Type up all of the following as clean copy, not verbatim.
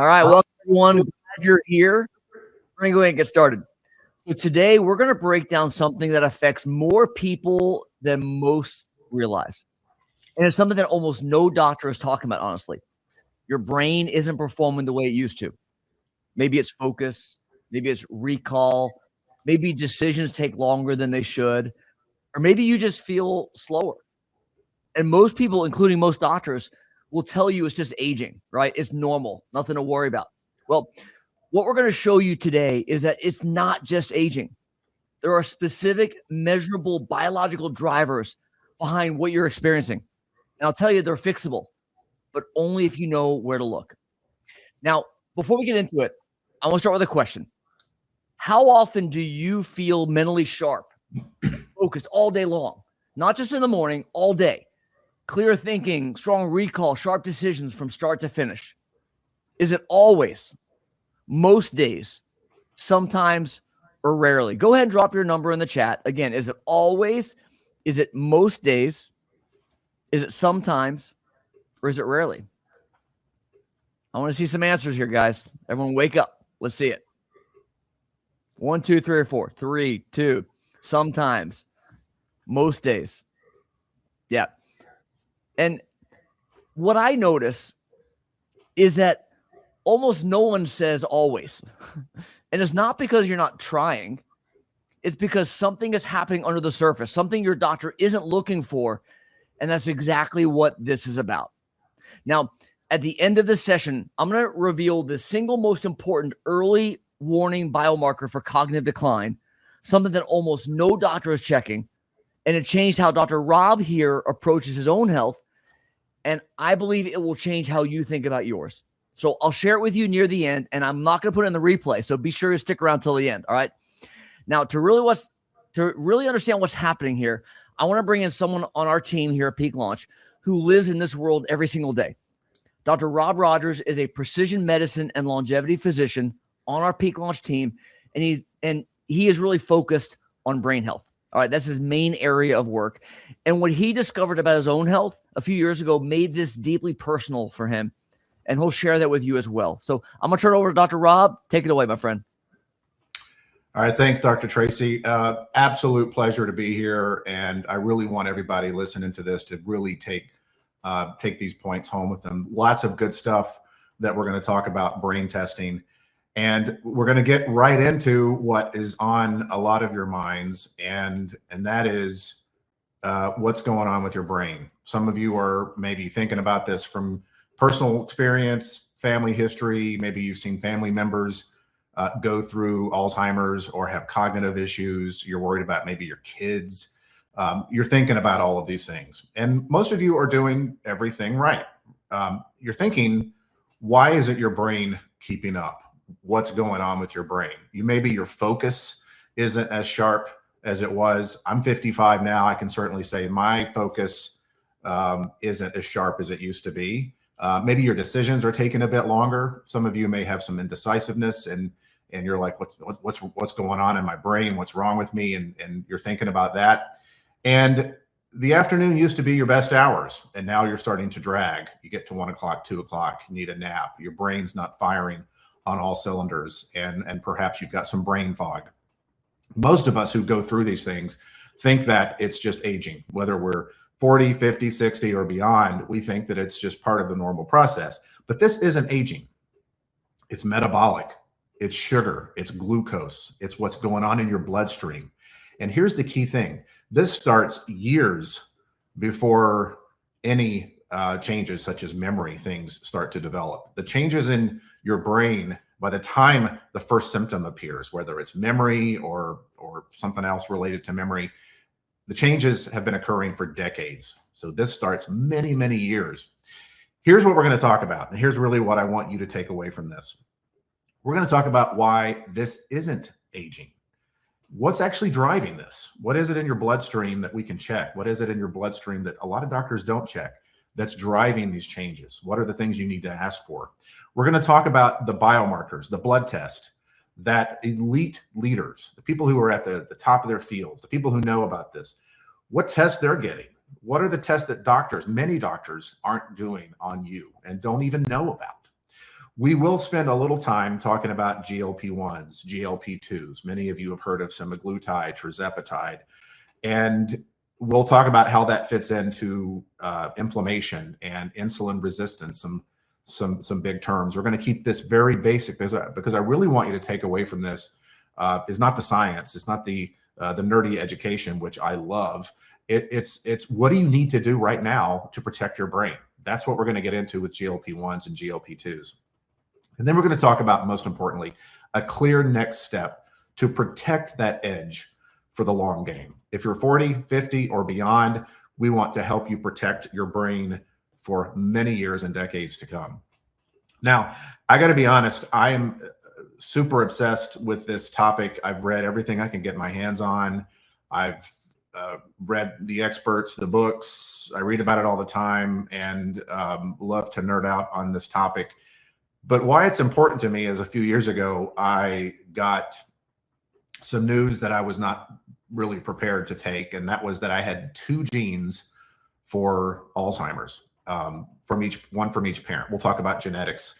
All right, welcome everyone. Glad you're here. We're going to go ahead and get started. So today we're going to break down something that affects more people than most realize. And it's something that almost no doctor is talking about, honestly. Your brain isn't performing the way it used to. Maybe it's focus, maybe it's recall, maybe decisions take longer than they should, or maybe you just feel slower. And most people, including most doctors, will tell you it's just aging, right? It's normal, nothing to worry about. Well, what we're going to show you today is that it's not just aging. There are specific, measurable biological drivers behind what you're experiencing. And I'll tell you, they're fixable, but only if you know where to look. Now, before we get into it, I want to start with a question. How often do you feel mentally sharp, focused all day long? Not just in the morning, all day. Clear thinking, strong recall, sharp decisions from start to finish. Is it always, most days, sometimes, or rarely? Go ahead and drop your number in the chat. Again, is it always? Is it most days? Is it sometimes? Or is it rarely? I want to see some answers here, guys. Everyone wake up. Let's see it. 1, 2, 3, or 4. 3, 2. Sometimes. Most days. Yeah. And what I notice is that almost no one says always. And it's not because you're not trying. It's because something is happening under the surface, something your doctor isn't looking for. And that's exactly what this is about. Now, at the end of this session, I'm going to reveal the single most important early warning biomarker for cognitive decline, something that almost no doctor is checking. And it changed how Dr. Rob here approaches his own health. And I believe it will change how you think about yours. So I'll share it with you near the end, and I'm not going to put it in the replay. So be sure to stick around till the end. All right. Now, to really understand what's happening here, I want to bring in someone on our team here at Peak Launch who lives in this world every single day. Dr. Rob Rogers is a precision medicine and longevity physician on our Peak Launch team, and he is really focused on brain health. All right, that's his main area of work. And what he discovered about his own health a few years ago made this deeply personal for him. And he'll share that with you as well. So I'm going to turn it over to Dr. Rob. Take it away, my friend. All right. Thanks, Dr. Tracy. Absolute pleasure to be here. And I really want everybody listening to this to really take these points home with them. Lots of good stuff that we're going to talk about brain testing. And we're going to get right into what is on a lot of your minds, and that is what's going on with your brain. Some of you are maybe thinking about this from personal experience, family history. Maybe you've seen family members go through Alzheimer's or have cognitive issues. You're worried about maybe your kids. You're thinking about all of these things. And most of you are doing everything right. You're thinking, why isn't your brain keeping up? What's going on with your brain? Maybe your focus isn't as sharp as it was. I'm 55 now. I can certainly say my focus isn't as sharp as it used to be. Maybe your decisions are taking a bit longer. Some of you may have some indecisiveness, and you're like, what's going on in my brain? What's wrong with me? And you're thinking about that. And the afternoon used to be your best hours, and now you're starting to drag. You get to 1 o'clock, 2 o'clock, you need a nap. Your brain's not firing on all cylinders, and perhaps you've got some brain fog. Most of us who go through these things think that it's just aging. Whether we're 40, 50, 60, or beyond, we think that it's just part of the normal process. But this isn't aging. It's metabolic. It's sugar. It's glucose. It's what's going on in your bloodstream. And here's the key thing. This starts years before any changes such as memory things start to develop. The changes in your brain, by the time the first symptom appears, whether it's memory or something else related to memory, the changes have been occurring for decades. So this starts many, many years. Here's what we're going to talk about. And here's really what I want you to take away from this. We're going to talk about why this isn't aging. What's actually driving this? What is it in your bloodstream that we can check? What is it in your bloodstream that a lot of doctors don't check that's driving these changes? What are the things you need to ask for? We're going to talk about the biomarkers, the blood test that elite leaders, the people who are at the top of their fields, the people who know about this, what tests they're getting. What are the tests that many doctors aren't doing on you and don't even know about? We will spend a little time talking about GLP-1s, GLP-2s. Many of you have heard of semaglutide, tirzepatide, and we'll talk about how that fits into inflammation and insulin resistance, some big terms. We're going to keep this very basic because I really want you to take away from this is not the science, it's not the nerdy education, which I love. It's what do you need to do right now to protect your brain? That's what we're going to get into with GLP-1s and GLP-2s. And then we're going to talk about, most importantly, a clear next step to protect that edge for the long game. If you're 40, 50, or beyond, we want to help you protect your brain for many years and decades to come. Now, I got to be honest, I am super obsessed with this topic. I've read everything I can get my hands on. I've read the experts, the books. I read about it all the time, and love to nerd out on this topic. But why it's important to me is a few years ago, I got some news that I was not really prepared to take, and that was that I had 2 genes for Alzheimer's, one from each parent. We'll talk about genetics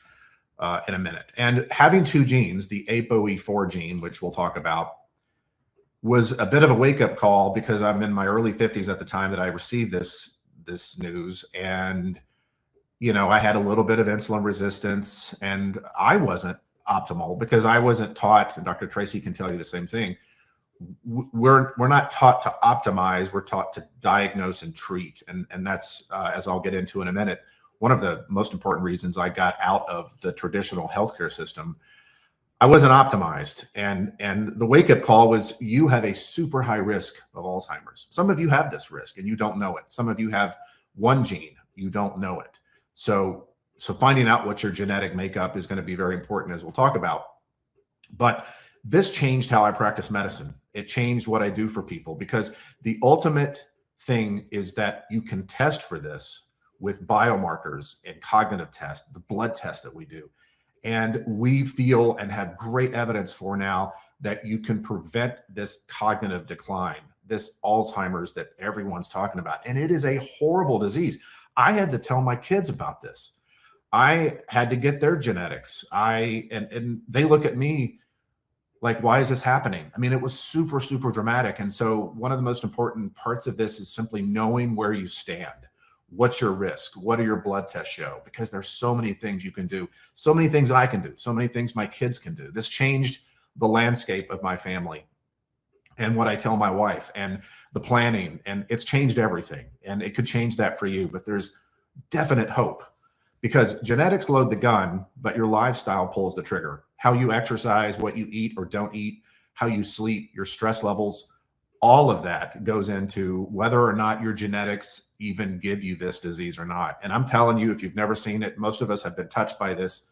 in a minute. And having 2 genes, the ApoE4 gene, which we'll talk about, was a bit of a wake-up call because I'm in my early 50s at the time that I received this news. And you know, I had a little bit of insulin resistance, and I wasn't optimal because I wasn't taught, and Dr. Tracy can tell you the same thing. We're not taught to optimize, we're taught to diagnose and treat. And that's, as I'll get into in a minute, one of the most important reasons I got out of the traditional healthcare system. I wasn't optimized. And the wake-up call was, you have a super high risk of Alzheimer's. Some of you have this risk and you don't know it. Some of you have 1 gene, you don't know it. So finding out what your genetic makeup is going to be very important, as we'll talk about. But this changed how I practice medicine. It changed what I do for people, because the ultimate thing is that you can test for this with biomarkers and cognitive tests, the blood test that we do. And we feel and have great evidence for now that you can prevent this cognitive decline, this Alzheimer's that everyone's talking about. And it is a horrible disease. I had to tell my kids about this. I had to get their genetics. And they look at me like, why is this happening? I mean, it was super, super dramatic. And so one of the most important parts of this is simply knowing where you stand. What's your risk? What do your blood tests show? Because there's so many things you can do, so many things I can do, so many things my kids can do. This changed the landscape of my family and what I tell my wife and the planning, and it's changed everything. And it could change that for you, but there's definite hope, because genetics load the gun, but your lifestyle pulls the trigger. How you exercise, what you eat or don't eat, how you sleep, your stress levels, all of that goes into whether or not your genetics even give you this disease or not. And I'm telling you, if you've never seen it, most of us have been touched by this.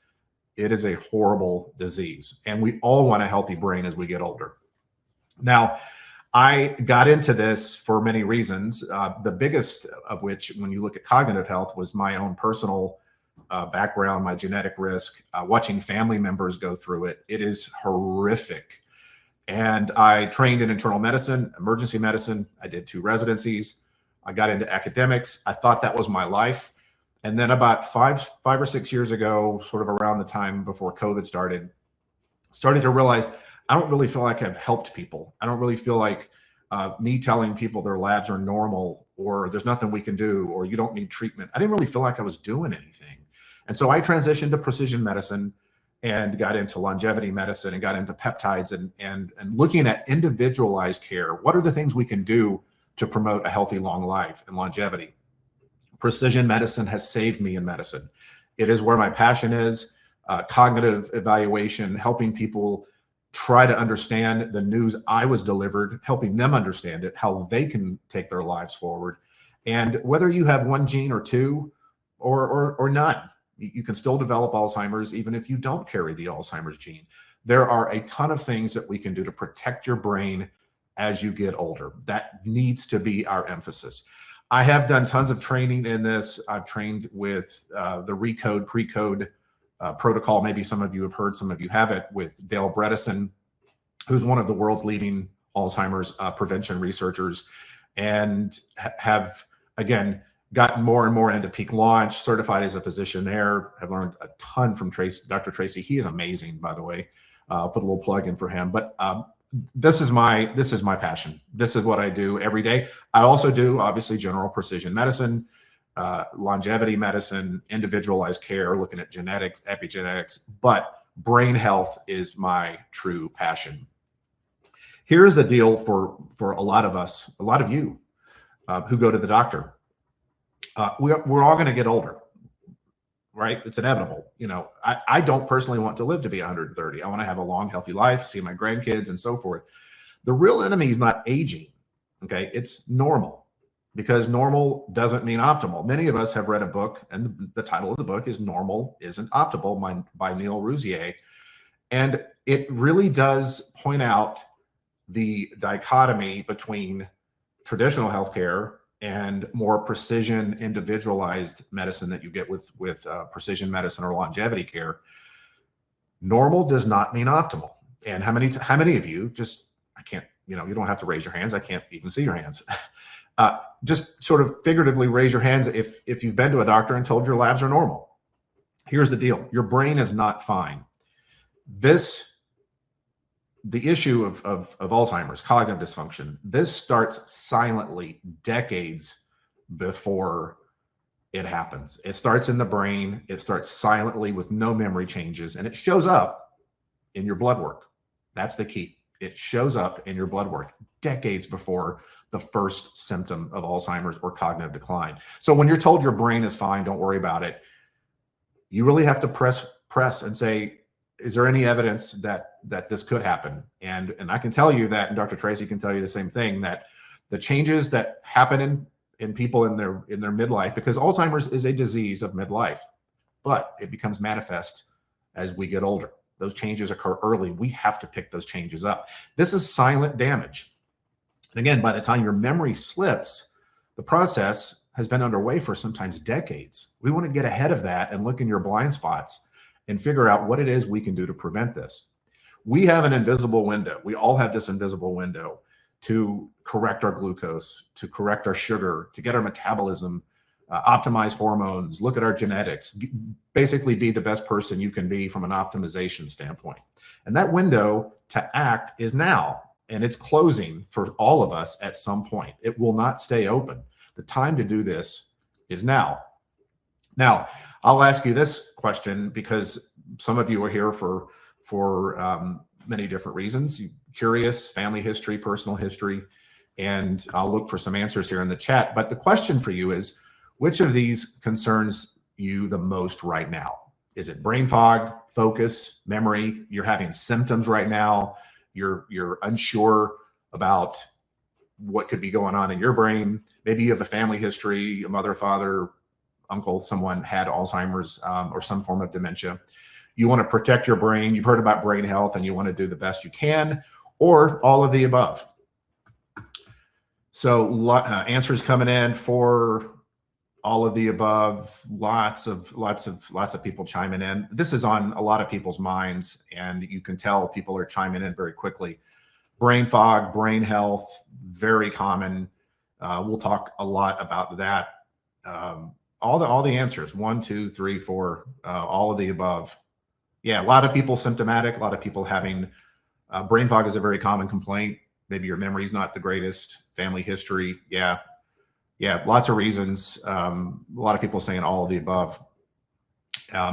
It is a horrible disease, and we all want a healthy brain as we get older. Now, I got into this for many reasons, the biggest of which, when you look at cognitive health, was my own personal background, my genetic risk, watching family members go through it. It is horrific. And I trained in internal medicine, emergency medicine. I did 2 residencies. I got into academics. I thought that was my life. And then about five or 6 years ago, sort of around the time before COVID started to realize I don't really feel like I've helped people. I don't really feel like me telling people their labs are normal, or there's nothing we can do, or you don't need treatment. I didn't really feel like I was doing anything. And so I transitioned to precision medicine and got into longevity medicine and got into peptides and looking at individualized care. What are the things we can do to promote a healthy, long life and longevity? Precision medicine has saved me in medicine. It is where my passion is, cognitive evaluation, helping people try to understand the news I was delivered, helping them understand it, how they can take their lives forward. And whether you have 1 gene or 2 or none, you can still develop Alzheimer's even if you don't carry the Alzheimer's gene. There are a ton of things that we can do to protect your brain as you get older. That needs to be our emphasis. I have done tons of training in this. I've trained with the RECODE, pre-code protocol. Maybe some of you have heard, some of you haven't, with Dale Bredesen, who's one of the world's leading Alzheimer's prevention researchers, and have, again, gotten more and more into Peak Launch, certified as a physician there. I've learned a ton from Tracy, Dr. Tracy. He is amazing, by the way. I'll put a little plug in for him. But this is my passion. This is what I do every day. I also do, obviously, general precision medicine, longevity medicine, individualized care, looking at genetics, epigenetics. But brain health is my true passion. Here's the deal for a lot of us, a lot of you who go to the doctor. We're all going to get older, right? It's inevitable. You know, I don't personally want to live to be 130. I want to have a long, healthy life, see my grandkids and so forth. The real enemy is not aging. Okay. It's normal, because normal doesn't mean optimal. Many of us have read a book, and the title of the book is Normal Isn't Optimal by Neil Rousier. And it really does point out the dichotomy between traditional healthcare and more precision, individualized medicine that you get with precision medicine or longevity care. Normal does not mean optimal. And how many of you just, I can't, you know, you don't have to raise your hands. I can't even see your hands. Just sort of figuratively raise your hands if you've been to a doctor and told your labs are normal. Here's the deal. Your brain is not fine. The issue of Alzheimer's, cognitive dysfunction, this starts silently decades before it happens. It starts in the brain. It starts silently with no memory changes, and it shows up in your blood work. That's the key. It shows up in your blood work decades before the first symptom of Alzheimer's or cognitive decline. So when you're told your brain is fine, don't worry about it, you really have to press and say, is there any evidence that this could happen? And I can tell you that, and Dr. Tracy can tell you the same thing, that the changes that happen in people in their midlife, because Alzheimer's is a disease of midlife, but it becomes manifest as we get older. Those changes occur early. We have to pick those changes up. This is silent damage. And again, by the time your memory slips, the process has been underway for sometimes decades. We want to get ahead of that and look in your blind spots and figure out what it is we can do to prevent this. We have an invisible window. We all have this invisible window to correct our glucose, to correct our sugar, to get our metabolism, optimize hormones, look at our genetics, basically be the best person you can be from an optimization standpoint. And that window to act is now, and it's closing for all of us at some point. It will not stay open. The time to do this is now. Now, I'll ask you this question, because some of you are here for many different reasons. You're curious, family history, personal history, and I'll look for some answers here in the chat. But the question for you is, which of these concerns you the most right now? Is it brain fog, focus, memory? You're having symptoms right now. You're unsure about what could be going on in your brain. Maybe you have a family history, a mother, father, uncle, someone had Alzheimer's or some form of dementia. You want to protect your brain. You've heard about brain health and you want to do the best you can, or all of the above. So answers coming in for all of the above. Lots of people chiming in. This is on a lot of people's minds, and you can tell people are chiming in very quickly. Brain fog, brain health, very common. We'll talk a lot about that. All the answers, 1, 2, 3, 4, all of the above. Yeah, a lot of people symptomatic, a lot of people having brain fog is a very common complaint. Maybe your memory is not the greatest, family history. Yeah, lots of reasons. A lot of people saying all of the above.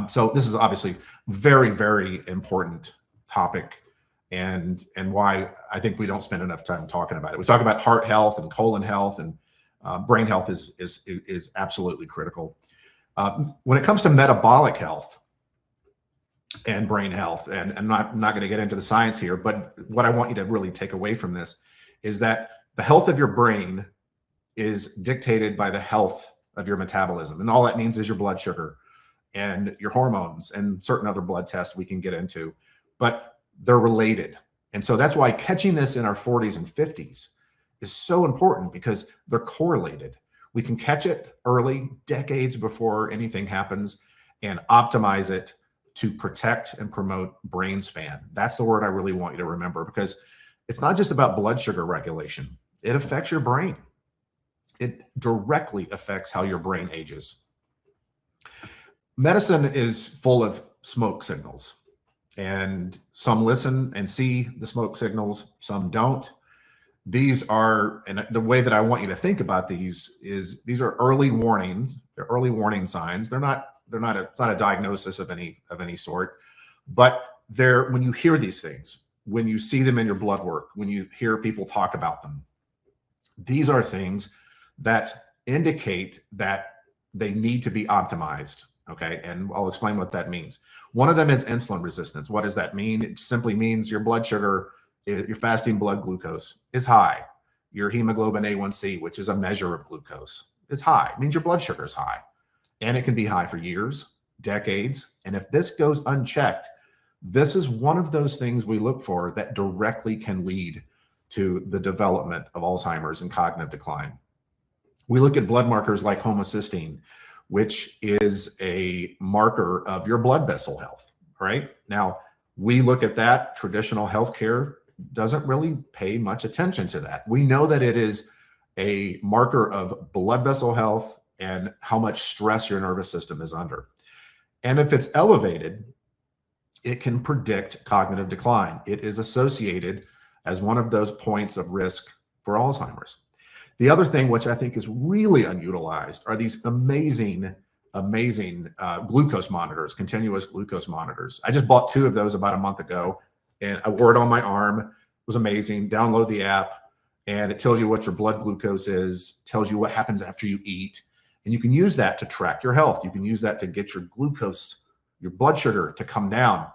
So this is obviously very, very important topic, and why I think we don't spend enough time talking about it. We talk about heart health and colon health, and brain health is absolutely critical. When it comes to metabolic health and brain health, and I'm not going to get into the science here, but what I want you to really take away from this is that the health of your brain is dictated by the health of your metabolism. And all that means is your blood sugar and your hormones and certain other blood tests we can get into, but they're related. And so that's why catching this in our 40s and 50s is so important, because they're correlated. We can catch it early, decades before anything happens, and optimize it to protect and promote brain span. That's the word I really want you to remember, because it's not just about blood sugar regulation. It affects your brain. it directly affects how your brain ages. Medicine is full of smoke signals, and some listen and see the smoke signals, some don't. These are, and the way that I want you to think about these is these are early warnings. They're early warning signs. It's not a diagnosis of any sort, but they're, when you hear these things, when you see them in your blood work, when you hear people talk about them, these are things that indicate that they need to be optimized. Okay. And I'll explain what that means. One of them is insulin resistance. What does that mean? It simply means your blood sugar, your fasting blood glucose is high. Your hemoglobin A1C, which is a measure of glucose, is high. It means your blood sugar is high. And it can be high for years, decades. And if this goes unchecked, this is one of those things we look for that directly can lead to the development of Alzheimer's and cognitive decline. We look at blood markers like homocysteine, which is a marker of your blood vessel health, right? Now, we look at that. Traditional healthcare doesn't really pay much attention to that. We know that it is a marker of blood vessel health and how much stress your nervous system is under. And if it's elevated, it can predict cognitive decline. It is associated as one of those points of risk for Alzheimer's. The other thing, which I think is really unutilized, are these amazing glucose monitors, continuous glucose monitors. I just bought 2 of those about a month ago, and I wore it on my arm. It was amazing. Download the app, and it tells you what your blood glucose is, tells you what happens after you eat, and you can use that to track your health. You can use that to get your glucose, your blood sugar to come down.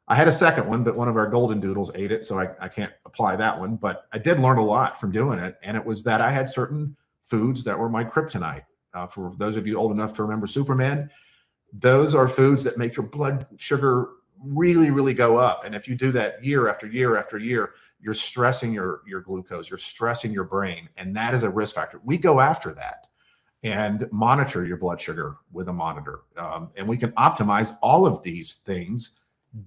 I had a second one, but one of our golden doodles ate it, so I can't apply that one. But I did learn a lot from doing it, and it was that I had certain foods that were my kryptonite. For those of you old enough to remember Superman, those are foods that make your blood sugar really, really go up. And if you do that year after year after year, you're stressing your glucose, you're stressing your brain, and that is a risk factor. We go after that and monitor your blood sugar with a monitor, and we can optimize all of these things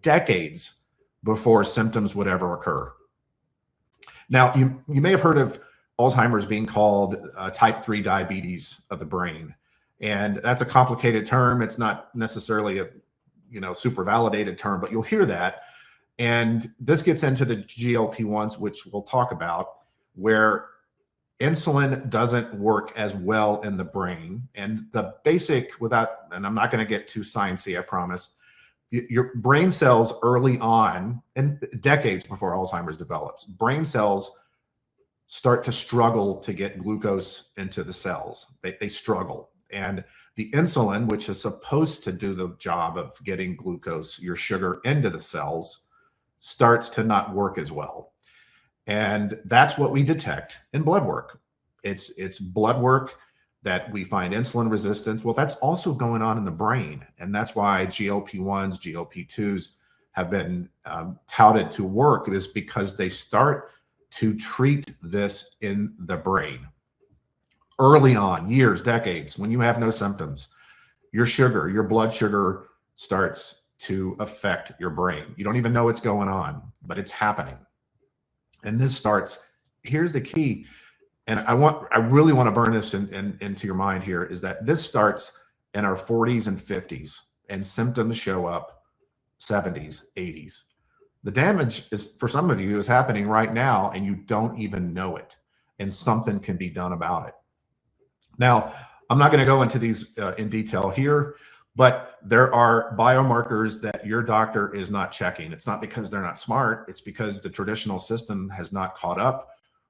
decades before symptoms would ever occur. Now, you may have heard of Alzheimer's being called type 3 diabetes of the brain. And that's a complicated term. It's not necessarily a super validated term, but you'll hear that. And this gets into the GLP-1s, which we'll talk about, where insulin doesn't work as well in the brain. And the basic, and I'm not going to get too sciencey, I promise, your brain cells early on, and decades before Alzheimer's develops, brain cells start to struggle to get glucose into the cells. They struggle. And the insulin, which is supposed to do the job of getting glucose, your sugar, into the cells, starts to not work as well. And that's what we detect in blood work. It's blood work that we find insulin resistance. Well, that's also going on in the brain. And that's why GLP-1s, GLP-2s have been touted to work, is because they start to treat this in the brain. Early on, years, decades, when you have no symptoms, your sugar, your blood sugar starts to affect your brain. You don't even know what's going on, but it's happening. And this starts, here's the key, and I really want to burn this into your mind here, is that this starts in our 40s and 50s, and symptoms show up 70s, 80s. The damage is, for some of you, is happening right now, and you don't even know it, and something can be done about it. Now, I'm not going to go into these in detail here, but there are biomarkers that your doctor is not checking. It's not because they're not smart. It's because the traditional system has not caught up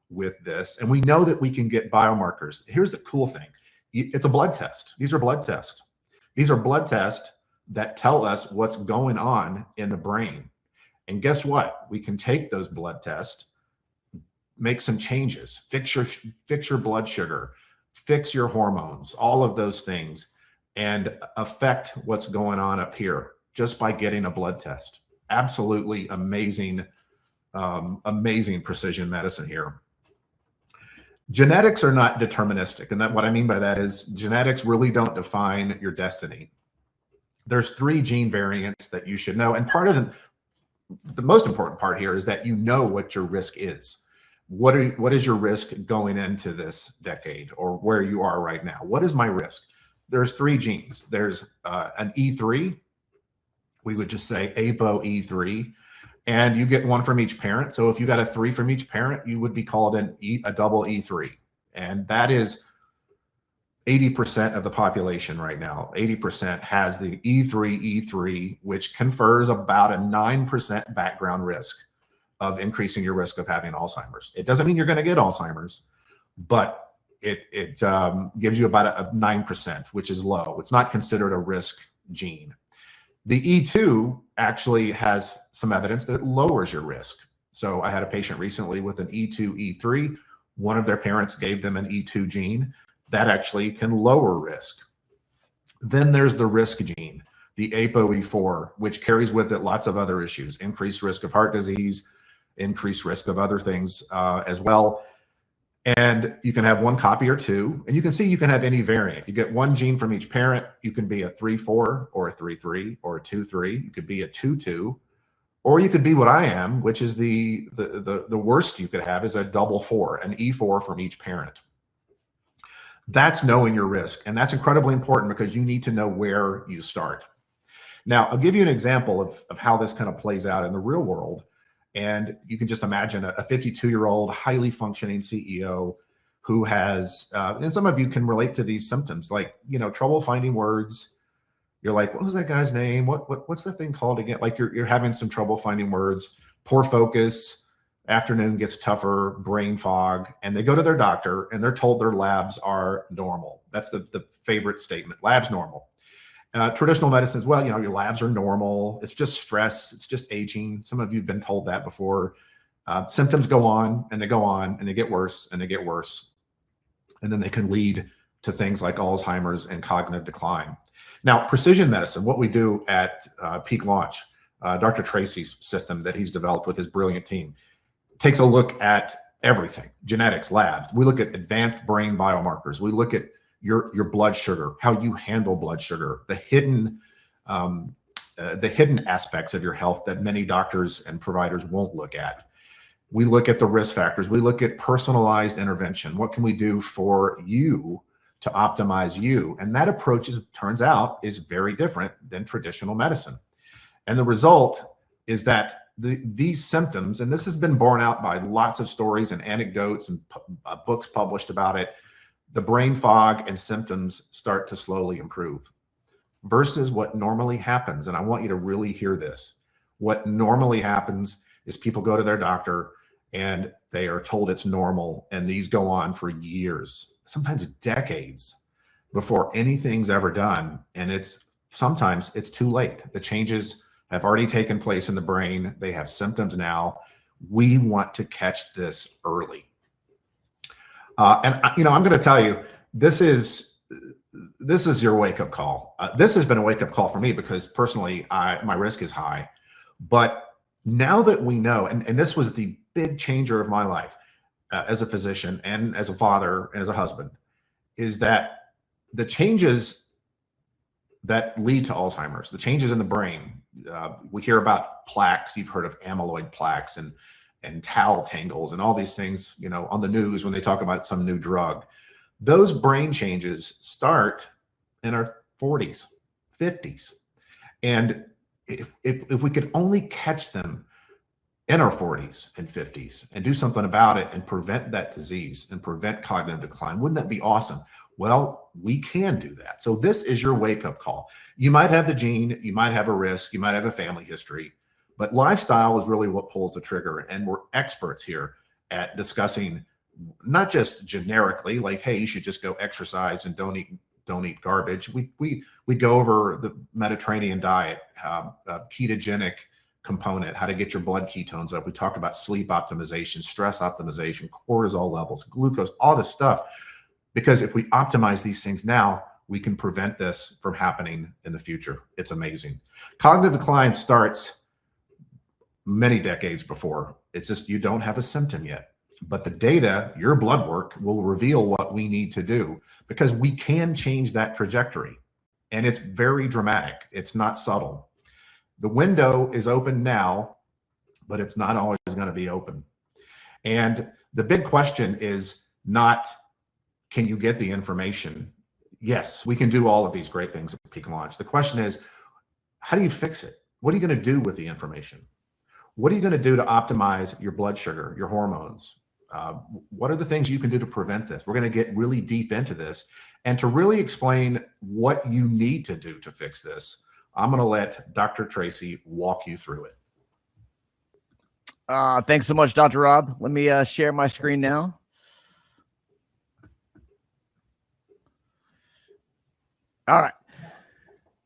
with this. And we know that we can get biomarkers. Here's the cool thing. It's a blood test. These are blood tests. These are blood tests that tell us what's going on in the brain. And guess what? We can take those blood tests, make some changes, fix your blood sugar, fix your hormones, all of those things, and affect what's going on up here just by getting a blood test. Absolutely amazing, amazing precision medicine here. Genetics are not deterministic. And what I mean by that is genetics really don't define your destiny. There's 3 gene variants that you should know. And part of the most important part here is that you know what your risk is. what is your risk going into this decade or where you are right now? What is my risk? There's 3 genes. There's an E3. We would just say ApoE3, and you get 1 from each parent. So if you got a 3 from each parent, you would be called a double E3. And that is 80% of the population right now. 80% has the E3, which confers about a 9% background risk of increasing your risk of having Alzheimer's. It doesn't mean you're going to get Alzheimer's, but it gives you about a 9%, which is low. It's not considered a risk gene. The E2 actually has some evidence that it lowers your risk. So I had a patient recently with an E2, E3. One of their parents gave them an E2 gene. That actually can lower risk. Then there's the risk gene, the ApoE4, which carries with it lots of other issues, increased risk of heart disease, increased risk of other things as well. And you can have 1 copy or 2, and you can see you can have any variant. You get 1 gene from each parent. You can be a 3-4 or a 3-3 or a 2-3. You could be a 2-2, or you could be what I am, which is the worst you could have is a double 4, an E4 from each parent. That's knowing your risk, and that's incredibly important because you need to know where you start. Now, I'll give you an example of how this kind of plays out in the real world. And you can just imagine a 52-year-old, highly functioning CEO who has, and some of you can relate to these symptoms, like, trouble finding words. You're like, what was that guy's name? What's the thing called again? Like you're having some trouble finding words, poor focus, afternoon gets tougher, brain fog, and they go to their doctor and they're told their labs are normal. That's the favorite statement, labs normal. Traditional medicine as well, your labs are normal. It's just stress. It's just aging. Some of you have been told that before. Symptoms go on and they go on and they get worse and they get worse. And then they can lead to things like Alzheimer's and cognitive decline. Now, precision medicine, what we do at Peak Launch, Dr. Tracy's system that he's developed with his brilliant team, takes a look at everything, genetics, labs. We look at advanced brain biomarkers. We look at your blood sugar, how you handle blood sugar, the hidden aspects of your health that many doctors and providers won't look at. We look at the risk factors. We look at personalized intervention. What can we do for you to optimize you? And that approach, turns out, is very different than traditional medicine. And the result is that these symptoms, and this has been borne out by lots of stories and anecdotes and books published about it, the brain fog and symptoms start to slowly improve versus what normally happens. And I want you to really hear this. What normally happens is people go to their doctor and they are told it's normal. And these go on for years, sometimes decades before anything's ever done. And sometimes it's too late. The changes have already taken place in the brain. They have symptoms now. We want to catch this early. And I'm going to tell you, this is your wake-up call. This has been a wake-up call for me because personally, my risk is high. But now that we know, and this was the big changer of my life as a physician and as a father and as a husband, is that the changes that lead to Alzheimer's, the changes in the brain, we hear about plaques. You've heard of amyloid plaques and tau tangles and all these things, on the news when they talk about some new drug. Those brain changes start in our 40s, 50s. And if we could only catch them in our 40s and 50s and do something about it and prevent that disease and prevent cognitive decline, wouldn't that be awesome? Well, we can do that. So this is your wake-up call. You might have the gene, you might have a risk, you might have a family history, but lifestyle is really what pulls the trigger. And we're experts here at discussing, not just generically, like, hey, you should just go exercise and don't eat garbage. We go over the Mediterranean diet, ketogenic component, how to get your blood ketones up. We talk about sleep optimization, stress optimization, cortisol levels, glucose, all this stuff. Because if we optimize these things now, we can prevent this from happening in the future. It's amazing. Cognitive decline starts many decades before. It's just you don't have a symptom yet. But the data, your blood work, will reveal what we need to do because we can change that trajectory. And it's very dramatic. It's not subtle. The window is open now, but it's not always going to be open. And The big question is not, can you get the information? Yes, we can do all of these great things at peak launch. The question is, how do you fix it? What are you going to do with the information? What are you going to do to optimize your blood sugar, your hormones? What are the things you can do to prevent this? We're going to get really deep into this. And to really explain what you need to do to fix this, I'm going to let Dr. Tracy walk you through it. Thanks so much, Dr. Rob. Let me share my screen now. All right.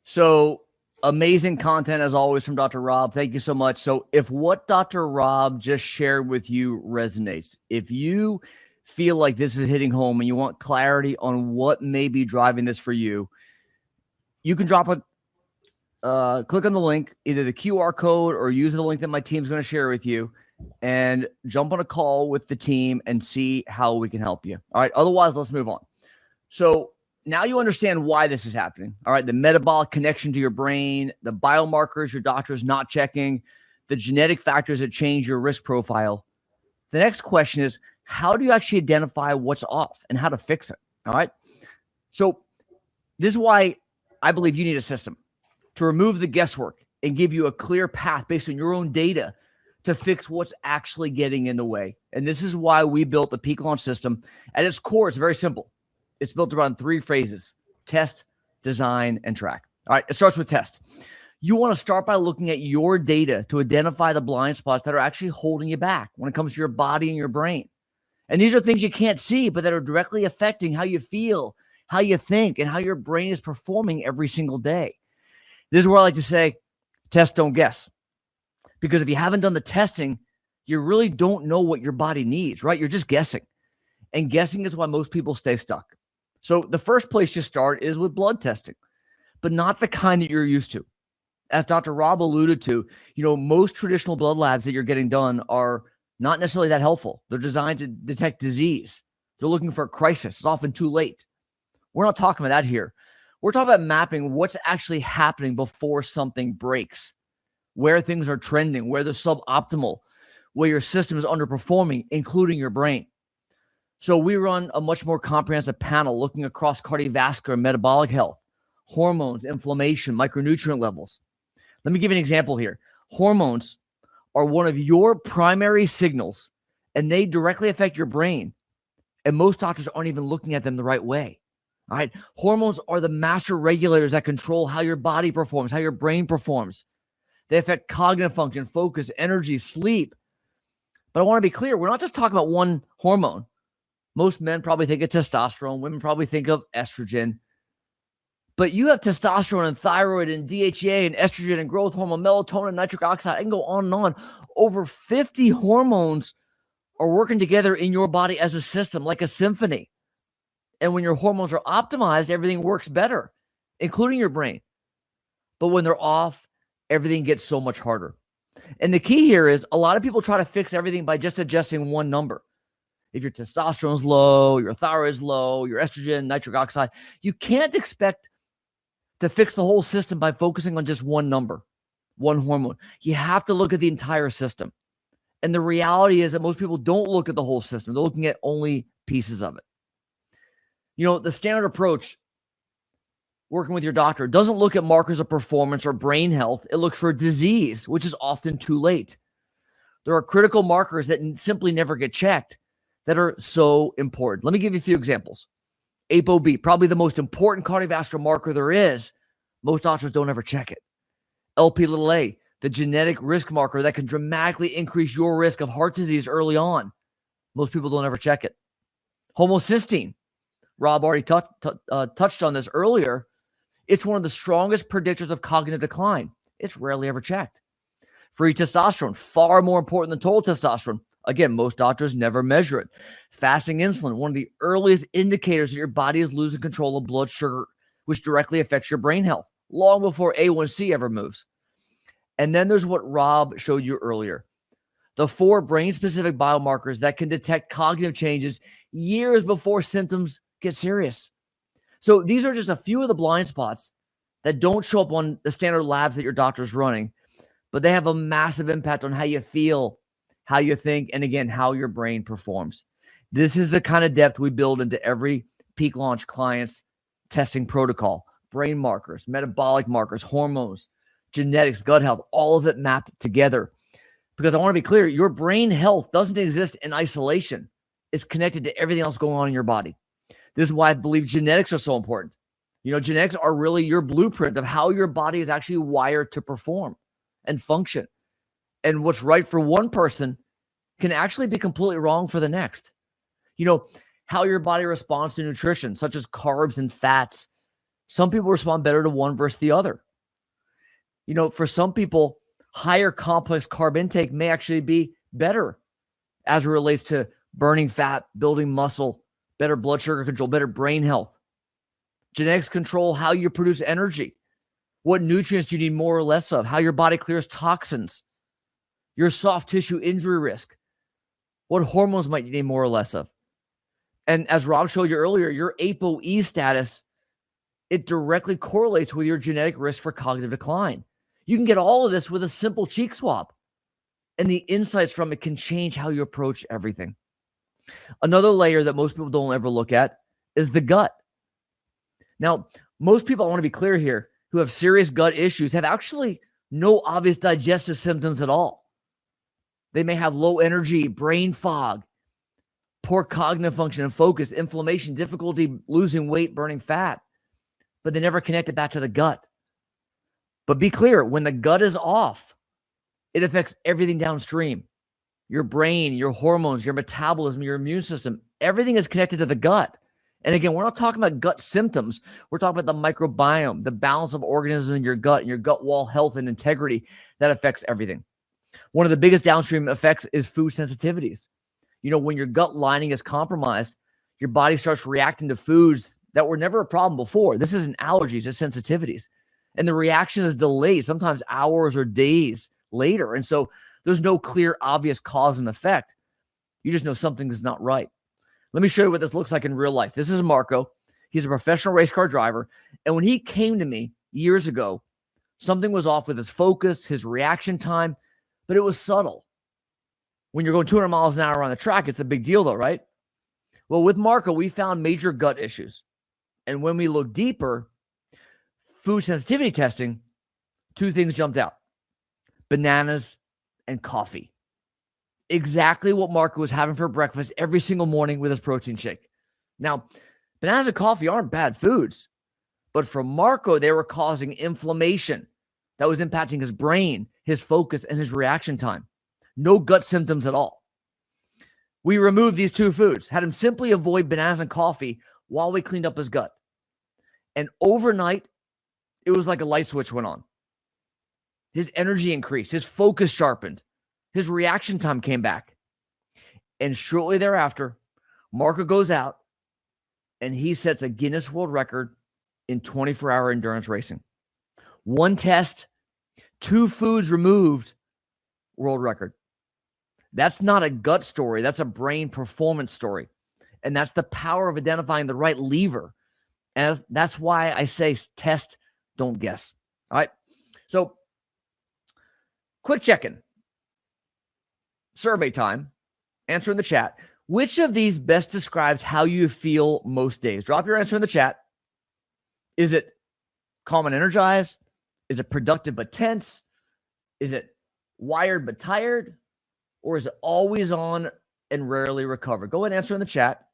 So amazing content as always from Dr. Rob. Thank you so much. So if what Dr. Rob just shared with you resonates, if you feel like this is hitting home and you want clarity on what may be driving this for you, you can drop a click on the link, either the QR code or use the link that my team's going to share with you, and jump on a call with the team and see how we can help you. All right. Otherwise, let's move on. So now you understand why this is happening. All right. The metabolic connection to your brain, the biomarkers your doctor is not checking, the genetic factors that change your risk profile. The next question is, how do you actually identify what's off and how to fix it? All right. So this is why I believe you need a system to remove the guesswork and give you a clear path based on your own data to fix what's actually getting in the way. And this is why we built the Peak Launch system. At its core, it's very simple. It's built around 3 phases: test, design, and track. All right, it starts with test. You want to start by looking at your data to identify the blind spots that are actually holding you back when it comes to your body and your brain. And these are things you can't see, but that are directly affecting how you feel, how you think, and how your brain is performing every single day. This is where I like to say, test, don't guess. Because if you haven't done the testing, you really don't know what your body needs, right? You're just guessing. And guessing is why most people stay stuck. So the first place you start is with blood testing, but not the kind that you're used to. As Dr. Rob alluded to, most traditional blood labs that you're getting done are not necessarily that helpful. They're designed to detect disease. They're looking for a crisis. It's often too late. We're not talking about that here. We're talking about mapping what's actually happening before something breaks, where things are trending, where they're suboptimal, where your system is underperforming, including your brain. So we run a much more comprehensive panel looking across cardiovascular and metabolic health, hormones, inflammation, micronutrient levels. Let me give you an example here. Hormones are one of your primary signals, and they directly affect your brain. And most doctors aren't even looking at them the right way. All right. Hormones are the master regulators that control how your body performs, how your brain performs. They affect cognitive function, focus, energy, sleep. But I want to be clear, we're not just talking about one hormone. Most men probably think of testosterone. Women probably think of estrogen. But you have testosterone and thyroid and DHEA and estrogen and growth hormone, melatonin, nitric oxide. I can go on and on. Over 50 hormones are working together in your body as a system, like a symphony. And when your hormones are optimized, everything works better, including your brain. But when they're off, everything gets so much harder. And the key here is a lot of people try to fix everything by just adjusting one number. If your testosterone's low, your thyroid's low, your estrogen, nitric oxide, you can't expect to fix the whole system by focusing on just one number, one hormone. You have to look at the entire system. And the reality is that most people don't look at the whole system. They're looking at only pieces of it. The standard approach working with your doctor doesn't look at markers of performance or brain health. It looks for disease, which is often too late. There are critical markers that simply never get checked that are so important. Let me give you a few examples. ApoB, probably the most important cardiovascular marker there is. Most doctors don't ever check it. Lp(a), the genetic risk marker that can dramatically increase your risk of heart disease early on. Most people don't ever check it. Homocysteine, Rob already touched on this earlier. It's one of the strongest predictors of cognitive decline. It's rarely ever checked. Free testosterone, far more important than total testosterone. Again, most doctors never measure it. Fasting insulin, one of the earliest indicators that your body is losing control of blood sugar, which directly affects your brain health, long before A1C ever moves. And then there's what Rob showed you earlier. The 4 brain-specific biomarkers that can detect cognitive changes years before symptoms get serious. So these are just a few of the blind spots that don't show up on the standard labs that your doctor's running, but they have a massive impact on how you feel how you think, and again, how your brain performs. This is the kind of depth we build into every peak launch client's testing protocol. Brain markers, metabolic markers, hormones, genetics, gut health, all of it mapped together. Because I want to be clear, your brain health doesn't exist in isolation. It's connected to everything else going on in your body. This is why I believe genetics are so important. Genetics are really your blueprint of how your body is actually wired to perform and function. And what's right for one person can actually be completely wrong for the next. How your body responds to nutrition, such as carbs and fats. Some people respond better to one versus the other. For some people, higher complex carb intake may actually be better as it relates to burning fat, building muscle, better blood sugar control, better brain health. Genetics control how you produce energy, what nutrients you need more or less of, how your body clears toxins, your soft tissue injury risk, what hormones might you need more or less of. And as Rob showed you earlier, your ApoE status, it directly correlates with your genetic risk for cognitive decline. You can get all of this with a simple cheek swab, and the insights from it can change how you approach everything. Another layer that most people don't ever look at is the gut. Now, most people, I want to be clear here, who have serious gut issues have actually no obvious digestive symptoms at all. They may have low energy, brain fog, poor cognitive function and focus, inflammation, difficulty losing weight, burning fat, but they never connect it back to the gut. But be clear, when the gut is off, it affects everything downstream. Your brain, your hormones, your metabolism, your immune system, everything is connected to the gut. And again, we're not talking about gut symptoms. We're talking about the microbiome, the balance of organisms in your gut and your gut wall health and integrity that affects everything. One of the biggest downstream effects is food sensitivities. When your gut lining is compromised, your body starts reacting to foods that were never a problem before. This isn't allergies, it's sensitivities. And the reaction is delayed, sometimes hours or days later. And so there's no clear, obvious cause and effect. You just know something is not right. Let me show you what this looks like in real life. This is Marco. He's a professional race car driver. And when he came to me years ago, something was off with his focus, his reaction time, but it was subtle. When you're going 200 miles an hour on the track, it's a big deal though, right? Well, with Marco, we found major gut issues. And when we looked deeper, food sensitivity testing, two things jumped out: bananas and coffee. Exactly what Marco was having for breakfast every single morning with his protein shake. Now, bananas and coffee aren't bad foods, but for Marco, they were causing inflammation that was impacting his brain, his focus, and his reaction time. No gut symptoms at all. We removed these two foods, had him simply avoid bananas and coffee while we cleaned up his gut. And overnight, it was like a light switch went on. His energy increased, his focus sharpened, his reaction time came back. And shortly thereafter, Marco goes out and he sets a Guinness World Record in 24-hour endurance racing. One test, two foods removed, world record. That's not a gut story. That's a brain performance story. And that's the power of identifying the right lever. And that's why I say test, don't guess. All right. So quick check-in. Survey time. Answer in the chat. Which of these best describes how you feel most days? Drop your answer in the chat. Is it calm and energized? Is it productive but tense? Is it wired but tired? Or is it always on and rarely recovered? Go ahead and answer in the chat.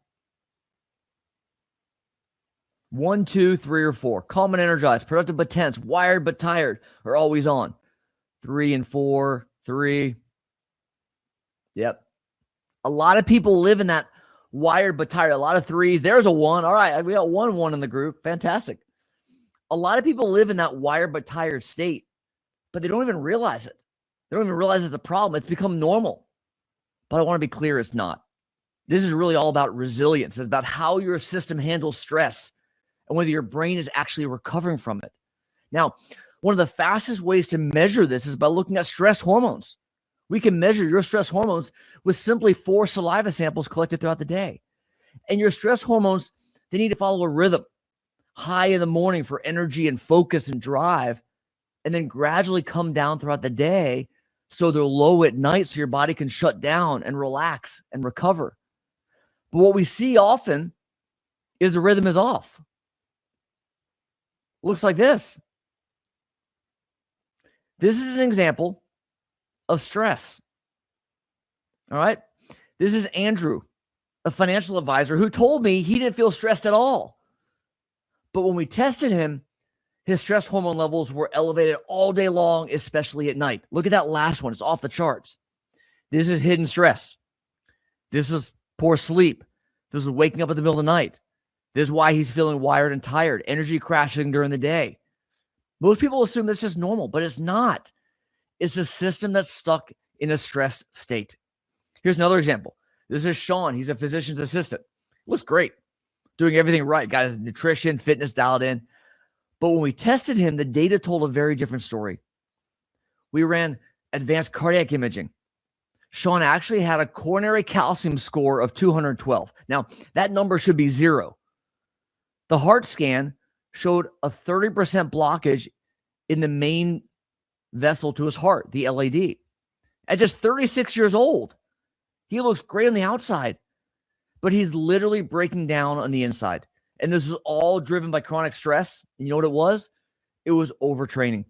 1, 2, 3, or 4. Calm and energized, productive but tense, wired but tired, or always on. 3 and 4, 3. Yep. A lot of people live in that wired but tired. A lot of 3s. There's a 1. All right, we got 1 in the group. Fantastic. A lot of people live in that wired but tired state, but they don't even realize it. They don't even realize it's a problem. It's become normal. But I want to be clear, it's not. This is really all about resilience. It's about how your system handles stress and whether your brain is actually recovering from it. Now, one of the fastest ways to measure this is by looking at stress hormones. We can measure your stress hormones with simply 4 saliva samples collected throughout the day. And your stress hormones, they need to follow a rhythm. High in the morning for energy and focus and drive, and then gradually come down throughout the day So they're low at night so your body can shut down and relax and recover. But what we see often is the rhythm is off. Looks like this. This is an example of stress. All right. This is Andrew, a financial advisor who told me he didn't feel stressed at all. But when we tested him, his stress hormone levels were elevated all day long, especially at night. Look at that last one. It's off the charts. This is hidden stress. This is poor sleep. This is waking up in the middle of the night. This is why he's feeling wired and tired, energy crashing during the day. Most people assume that's just normal, but it's not. It's a system that's stuck in a stressed state. Here's another example. This is Sean. He's a physician's assistant. Looks great. Doing everything right. Got his nutrition, fitness dialed in. But when we tested him, the data told a very different story. We ran advanced cardiac imaging. Sean actually had a coronary calcium score of 212. Now, that number should be 0. The heart scan showed a 30% blockage in the main vessel to his heart, the LAD. At just 36 years old, he looks great on the outside, but he's literally breaking down on the inside. And this is all driven by chronic stress. And you know what it was? It was overtraining.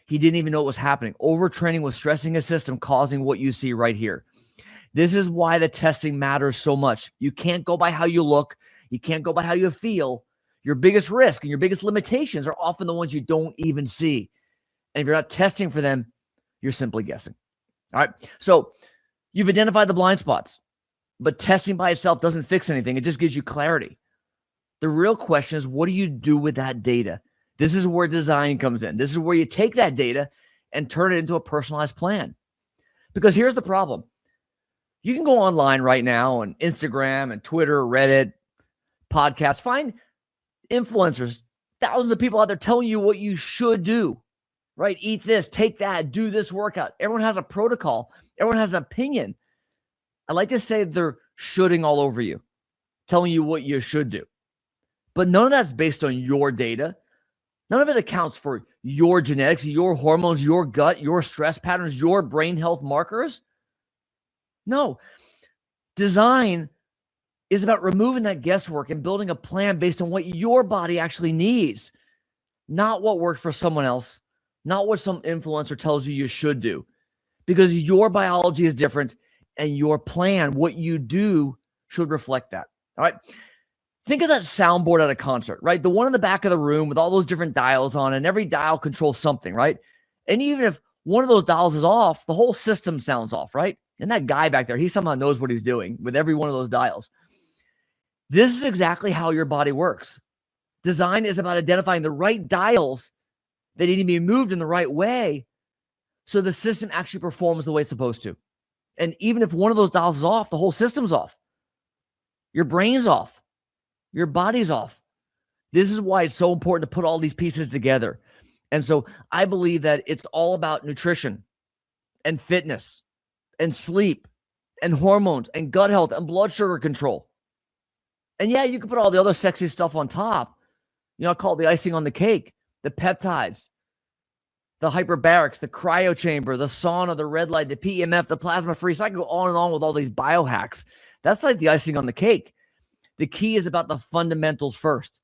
He didn't even know what was happening. Overtraining was stressing his system, causing what you see right here. This is why the testing matters so much. You can't go by how you look. You can't go by how you feel. Your biggest risk and your biggest limitations are often the ones you don't even see. And if you're not testing for them, you're simply guessing. All right. So you've identified the blind spots, but testing by itself doesn't fix anything. It just gives you clarity. The real question is, what do you do with that data? This is where design comes in. This is where you take that data and turn it into a personalized plan. Because here's the problem. You can go online right now on Instagram and Twitter, Reddit, podcasts, find influencers, thousands of people out there telling you what you should do, right? Eat this, take that, do this workout. Everyone has a protocol. Everyone has an opinion. I like to say they're shoulding all over you, telling you what you should do. But none of that's based on your data. None of it accounts for your genetics, your hormones, your gut, your stress patterns, your brain health markers. No. Design is about removing that guesswork and building a plan based on what your body actually needs, not what worked for someone else, not what some influencer tells you should do, because your biology is different and your plan, what you do, should reflect that. All right. Think of that soundboard at a concert, right? The one in the back of the room with all those different dials on, and every dial controls something, right? And even if one of those dials is off, the whole system sounds off, right? And that guy back there, he somehow knows what he's doing with every one of those dials. This is exactly how your body works. Design is about identifying the right dials that need to be moved in the right way so the system actually performs the way it's supposed to. And even if one of those dials is off, the whole system's off. Your brain's off. Your body's off. This is why it's so important to put all these pieces together. And so I believe that it's all about nutrition and fitness and sleep and hormones and gut health and blood sugar control. And yeah, you can put all the other sexy stuff on top. You know, I call it the icing on the cake, the peptides, the hyperbarics, the cryo chamber, the sauna, the red light, the PEMF, the plasma freeze. So I can go on and on with all these biohacks. That's like the icing on the cake. The key is about the fundamentals first.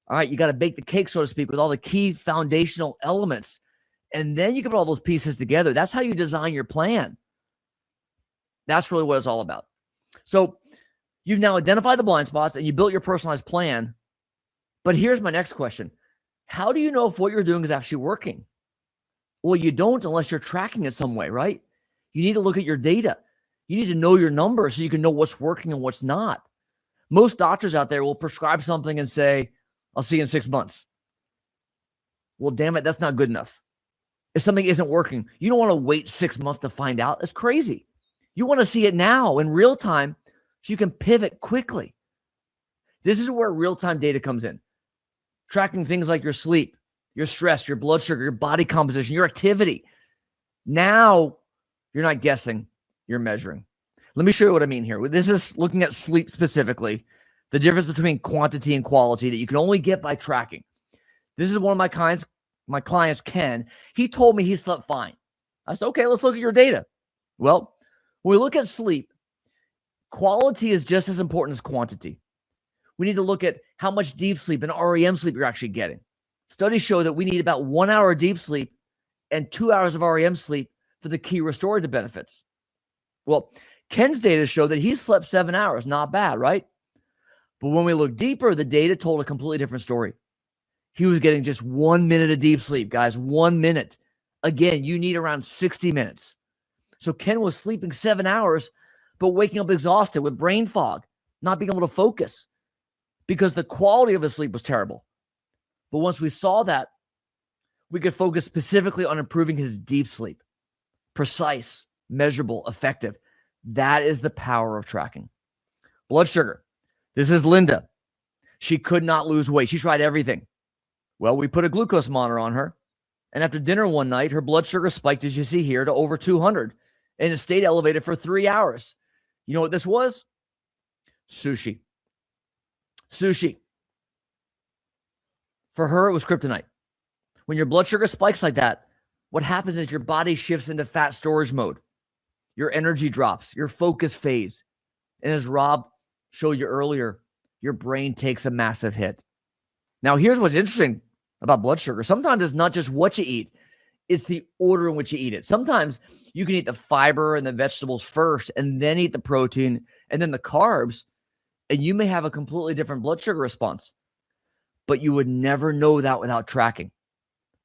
All right, you got to bake the cake, so to speak, with all the key foundational elements. And then you can put all those pieces together. That's how you design your plan. That's really what it's all about. So you've now identified the blind spots and you built your personalized plan. But here's my next question. How do you know if what you're doing is actually working? Well, you don't unless you're tracking it some way, right? You need to look at your data. You need to know your numbers so you can know what's working and what's not. Most doctors out there will prescribe something and say, I'll see you in 6 months. Well, damn it, that's not good enough. If something isn't working, you don't want to wait 6 months to find out. That's crazy. You want to see it now in real time so you can pivot quickly. This is where real-time data comes in. Tracking things like your sleep, your stress, your blood sugar, your body composition, your activity. Now you're not guessing, you're measuring. Let me show you what I mean here. This is looking at sleep specifically, the difference between quantity and quality that you can only get by tracking. This is one of my clients, Ken. He told me he slept fine. I said, okay, let's look at your data. Well, when we look at sleep, quality is just as important as quantity. We need to look at how much deep sleep and REM sleep you're actually getting. Studies show that we need about 1 hour of deep sleep and 2 hours of REM sleep for the key restorative benefits. Well, Ken's data showed that he slept 7 hours. Not bad, right? But when we look deeper, the data told a completely different story. He was getting just 1 minute of deep sleep, guys. 1 minute. Again, you need around 60 minutes. So Ken was sleeping 7 hours, but waking up exhausted with brain fog, not being able to focus because the quality of his sleep was terrible. But once we saw that, we could focus specifically on improving his deep sleep. Precise, measurable, effective. That is the power of tracking. Blood sugar. This is Linda. She could not lose weight. She tried everything. Well, we put a glucose monitor on her. And after dinner one night, her blood sugar spiked, as you see here, to over 200. And it stayed elevated for 3 hours. You know what this was? Sushi. Sushi. For her, it was kryptonite. When your blood sugar spikes like that, what happens is your body shifts into fat storage mode. Your energy drops. Your focus fades. And as Rob showed you earlier, your brain takes a massive hit. Now, here's what's interesting about blood sugar. Sometimes it's not just what you eat. It's the order in which you eat it. Sometimes you can eat the fiber and the vegetables first and then eat the protein and then the carbs, and you may have a completely different blood sugar response. But you would never know that without tracking.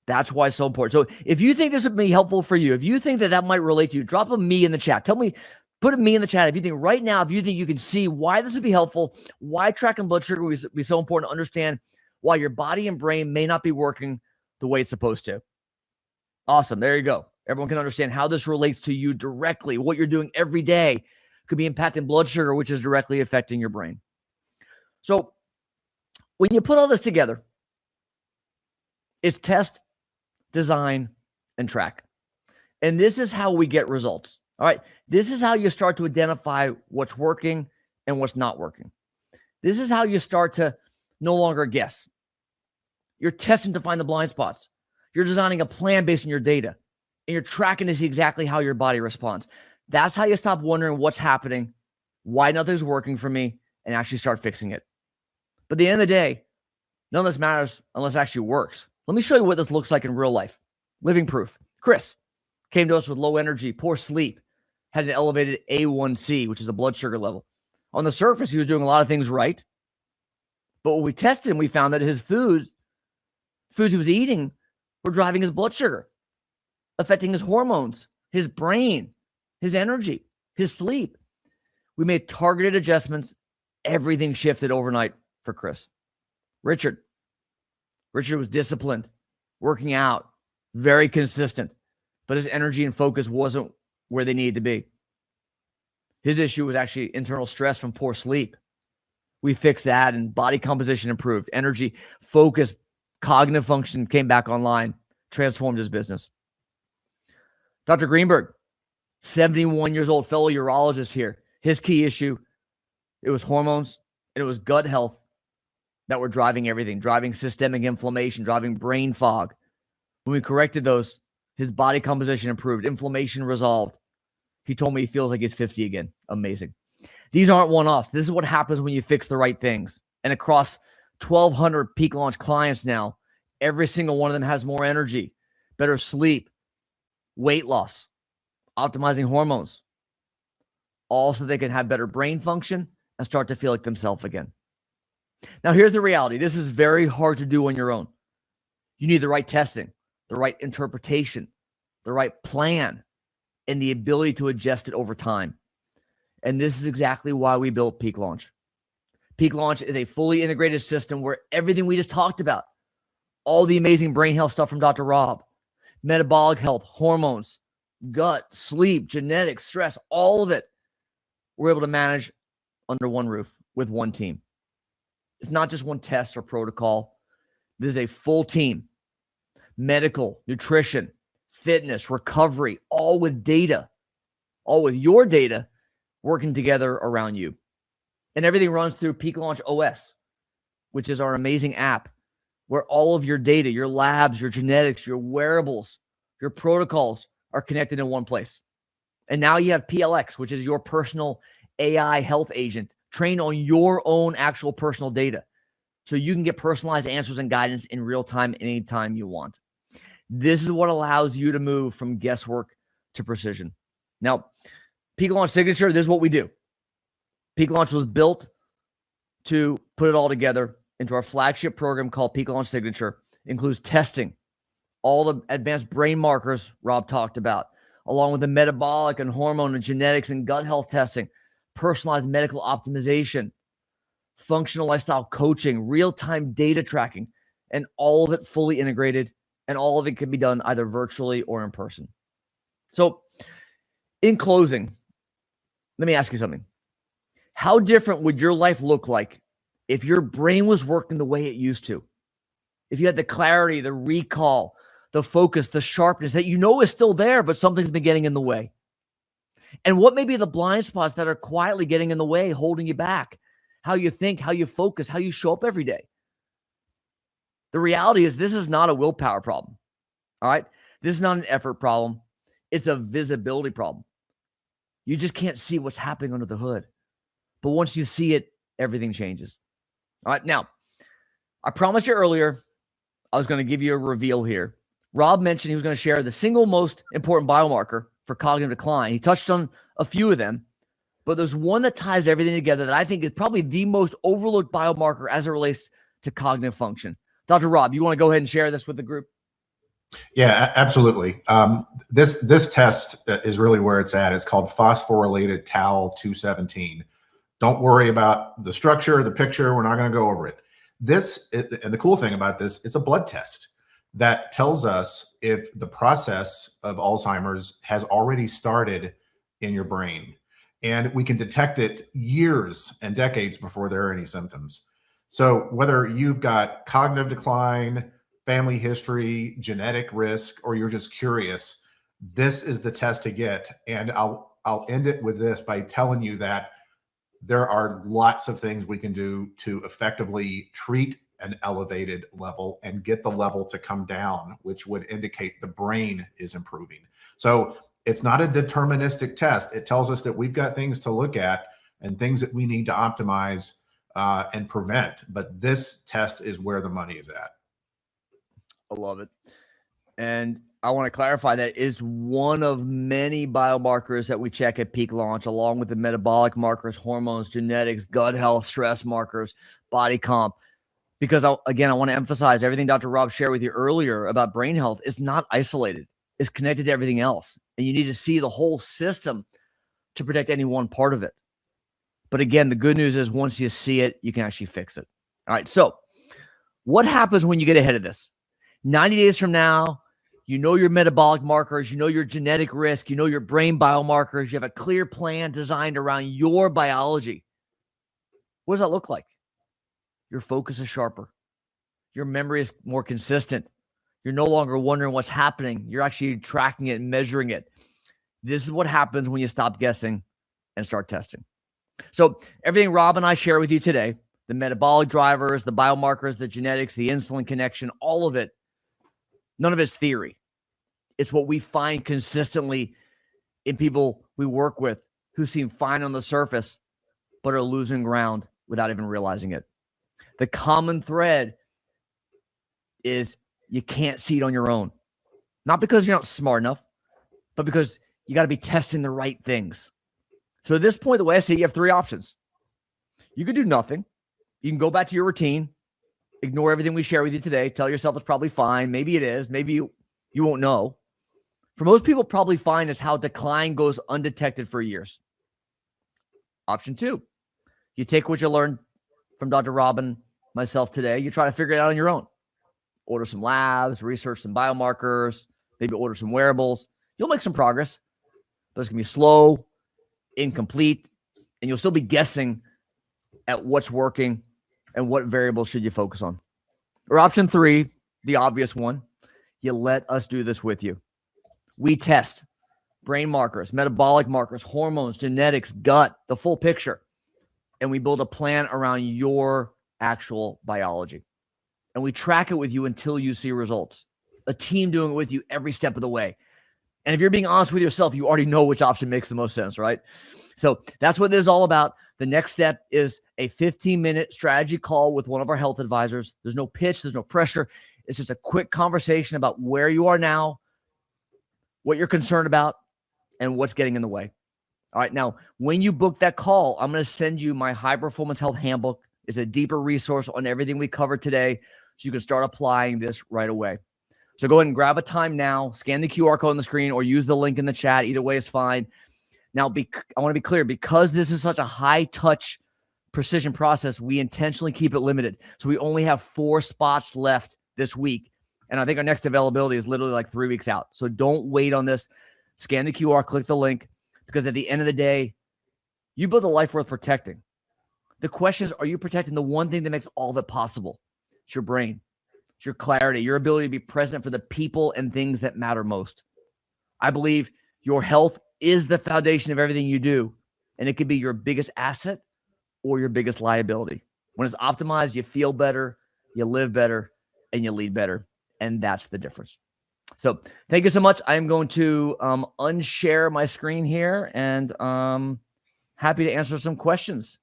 That's why it's so important. So if you think this would be helpful for you, if you think that that might relate to you, drop a me in the chat. Tell me, put a me in the chat. If you think right now, if you think you can see why this would be helpful, why tracking blood sugar would be so important to understand why your body and brain may not be working the way it's supposed to. Awesome. There you go. Everyone can understand how this relates to you directly. What you're doing every day could be impacting blood sugar, which is directly affecting your brain. So when you put all this together, it's test, design, and track. And this is how we get results. All right. This is how you start to identify what's working and what's not working. This is how you start to no longer guess. You're testing to find the blind spots. You're designing a plan based on your data, and you're tracking to see exactly how your body responds. That's how you stop wondering what's happening, why nothing's working for me, and actually start fixing it. But at the end of the day, none of this matters unless it actually works. Let me show you what this looks like in real life. Living proof. Chris came to us with low energy, poor sleep, had an elevated A1C, which is a blood sugar level. On the surface, he was doing a lot of things right. But when we tested him, we found that his foods he was eating were driving his blood sugar, affecting his hormones, his brain, his energy, his sleep. We made targeted adjustments. Everything shifted overnight for Chris. Richard was disciplined, working out, very consistent, but his energy and focus wasn't where they needed to be. His issue was actually internal stress from poor sleep. We fixed that, and body composition improved. Energy, focus, cognitive function came back online, transformed his business. Dr. Greenberg, 71 years old, fellow urologist here. His key issue, it was hormones and it was gut health that were driving everything, driving systemic inflammation, driving brain fog. When we corrected those, his body composition improved, inflammation resolved. He told me he feels like he's 50 again. Amazing. These aren't one-offs. This is what happens when you fix the right things. And across 1,200 peak launch clients now, every single one of them has more energy, better sleep, weight loss, optimizing hormones, all so they can have better brain function and start to feel like themselves again. Now, here's the reality. This is very hard to do on your own. You need the right testing, the right interpretation, the right plan, and the ability to adjust it over time. And this is exactly why we built Peak Launch. Peak Launch is a fully integrated system where everything we just talked about, all the amazing brain health stuff from Dr. Rob, metabolic health, hormones, gut, sleep, genetics, stress, all of it, we're able to manage under one roof with one team. It's not just one test or protocol. This is a full team. Medical, nutrition, fitness, recovery, all with data, all with your data working together around you. And everything runs through Peak Launch OS, which is our amazing app where all of your data, your labs, your genetics, your wearables, your protocols are connected in one place. And now you have PLX, which is your personal AI health agent trained on your own actual personal data. So you can get personalized answers and guidance in real time, anytime you want. This is what allows you to move from guesswork to precision. Now, Peak Launch Signature, this is what we do. Peak Launch was built to put it all together into our flagship program called Peak Launch Signature. It includes testing, all the advanced brain markers Rob talked about, along with the metabolic and hormone and genetics and gut health testing, personalized medical optimization, functional lifestyle coaching, real-time data tracking, and all of it fully integrated, and all of it can be done either virtually or in person. So in closing, let me ask you something. How different would your life look like if your brain was working the way it used to? If you had the clarity, the recall, the focus, the sharpness that you know is still there, but something's been getting in the way. And what may be the blind spots that are quietly getting in the way, holding you back? How you think, how you focus, how you show up every day. The reality is this is not a willpower problem. All right. This is not an effort problem. It's a visibility problem. You just can't see what's happening under the hood. But once you see it, everything changes. All right. Now, I promised you earlier, I was going to give you a reveal here. Rob mentioned he was going to share the single most important biomarker for cognitive decline. He touched on a few of them, but there's one that ties everything together that I think is probably the most overlooked biomarker as it relates to cognitive function. Dr. Rob, you want to go ahead and share this with the group? Yeah, absolutely. This test is really where it's at. It's called phosphorylated tau 217. Don't worry about the structure, the picture. We're not going to go over it. And the cool thing about this, it's a blood test that tells us if the process of Alzheimer's has already started in your brain. And we can detect it years and decades before there are any symptoms. So whether you've got cognitive decline, family history, genetic risk, or you're just curious, this is the test to get. And I'll end it with this by telling you that there are lots of things we can do to effectively treat an elevated level and get the level to come down, which would indicate the brain is improving. So it's not a deterministic test. It tells us that we've got things to look at and things that we need to optimize and prevent. But this test is where the money is at. I love it. And I want to clarify that is one of many biomarkers that we check at Peak Launch, along with the metabolic markers, hormones, genetics, gut health, stress markers, body comp. Because again, I want to emphasize everything Dr. Rob shared with you earlier about brain health is not isolated. It's connected to everything else. And you need to see the whole system to protect any one part of it. But again, the good news is once you see it, you can actually fix it. All right. So what happens when you get ahead of this? 90 days from now, you know your metabolic markers, you know your genetic risk, you know your brain biomarkers, you have a clear plan designed around your biology. What does that look like? Your focus is sharper. Your memory is more consistent. You're no longer wondering what's happening. You're actually tracking it and measuring it. This is what happens when you stop guessing and start testing. So everything Rob and I share with you today, the metabolic drivers, the biomarkers, the genetics, the insulin connection, all of it, none of it's theory. It's what we find consistently in people we work with who seem fine on the surface, but are losing ground without even realizing it. The common thread is you can't see it on your own. Not because you're not smart enough, but because you got to be testing the right things. So at this point, the way I see it, you have three options. You could do nothing. You can go back to your routine, ignore everything we share with you today, tell yourself it's probably fine. Maybe it is. Maybe you won't know. For most people, probably fine is how decline goes undetected for years. Option two, you take what you learned from Dr. Robin, myself today, you try to figure it out on your own. Order some labs, research some biomarkers, maybe order some wearables. You'll make some progress, but it's going to be slow, incomplete, and you'll still be guessing at what's working and what variables should you focus on. Or option three, the obvious one, you let us do this with you. We test brain markers, metabolic markers, hormones, genetics, gut, the full picture. And we build a plan around your actual biology. And we track it with you until you see results. A team doing it with you every step of the way. And if you're being honest with yourself, you already know which option makes the most sense, right? So that's what this is all about. The next step is a 15-minute strategy call with one of our health advisors. There's no pitch. There's no pressure. It's just a quick conversation about where you are now, what you're concerned about, and what's getting in the way. All right. Now, when you book that call, I'm going to send you my High Performance Health Handbook. It's a deeper resource on everything we covered today, so you can start applying this right away. So go ahead and grab a time now, scan the QR code on the screen, or use the link in the chat. Either way is fine. Now, I want to be clear, because this is such a high-touch precision process, we intentionally keep it limited. So we only have 4 spots left this week. And I think our next availability is literally like 3 weeks out. So don't wait on this. Scan the QR, click the link, because at the end of the day, you build a life worth protecting. The question is, are you protecting the one thing that makes all of it possible? It's your brain. It's your clarity, your ability to be present for the people and things that matter most. I believe your health is the foundation of everything you do, and it could be your biggest asset or your biggest liability. When it's optimized, you feel better, you live better, and you lead better, and that's the difference. So thank you so much. I'm going to unshare my screen here, and happy to answer some questions.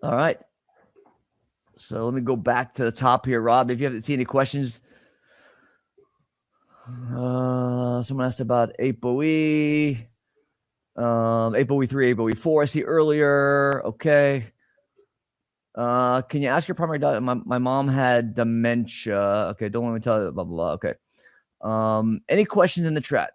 All right. So let me go back to the top here. Rob, if you haven't seen any questions, someone asked about ApoE, ApoE3, ApoE4. I see earlier. Okay. Can you ask your primary doctor? My mom had dementia. Okay. Don't let me tell you, blah, blah, blah. Okay. Any questions in the chat?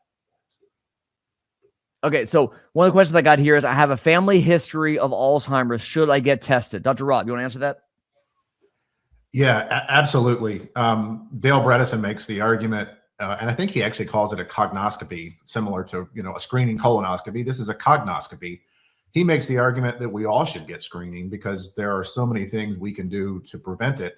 Okay. So one of the questions I got here is, I have a family history of Alzheimer's. Should I get tested? Dr. Rob, you want to answer that? Yeah, absolutely. Dale Bredesen makes the argument, and I think he actually calls it a cognoscopy, similar to, a screening colonoscopy. This is a cognoscopy. He makes the argument that we all should get screening because there are so many things we can do to prevent it.